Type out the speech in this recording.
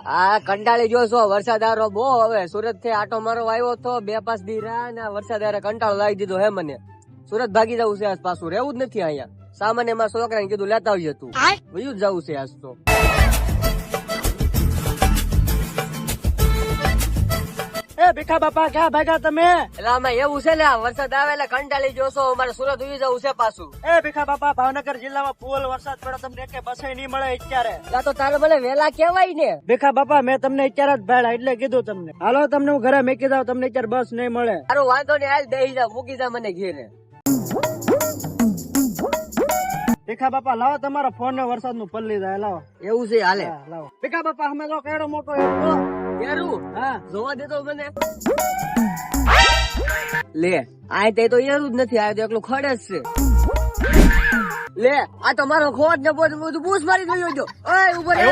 આ કંટાળી ગયો છો, વરસાદ આરો બહુ. હવે સુરત થી આટો મારો આવ્યો તો 2-5 દી રહ્યા ને વરસાદ આરે કંટાળો લાવી દીધો હે મને. સુરત ભાગી જવું છે આજ, પાછું રહેવું જ નથી અહીંયા. સામાન્ય માં છોકરાને કીધું લેતા આવજે તું, વયું જ જવું છે આજ તો. એ ભીખા બાપા ક્યાં ભાગ્યા તમે? એટલે આમાં એવું છે ને, આ વરસાદ આવે એટલે કંટાળી ગયો છો, મારે સુરત ઉઈ જવું છે પાછું. એ ભીખા બાપા ભાવનગર જિલ્લામાં ફૂલ વરસાદ પડ્યો, તમને એક બસે નહીં મળે અત્યારે. એટલે તો તારે મને વેલા કેવાય ને. ભીખા બાપા મેં તમને અત્યારે જ ભેળા એટલે કીધું તમને. હાલો તમને હું ઘરે મૂકી દઉં, તમને અત્યારે બસ નહીં મળે. તારું વાંધો નહીં, હાલ બેસી જા, મૂકી જા મને ઘેરે. ભીખા બાપા લાવો તમારો ફોન ને વરસાદ નું પલ્લી જાય, લાવો. એવું છે, હાલે. હા, લાવો. ભીખા બાપા અમે તો કેડો મોટો એટલો. યારું હા જોવા દેતો મને. લે આ તે તો યારું જ નથી, આ તો એકલું ખડે જ છે. લે આ તો મારો ખોટ ને બધું બૂસ મારી ગયો. ઓય ઉભો રે.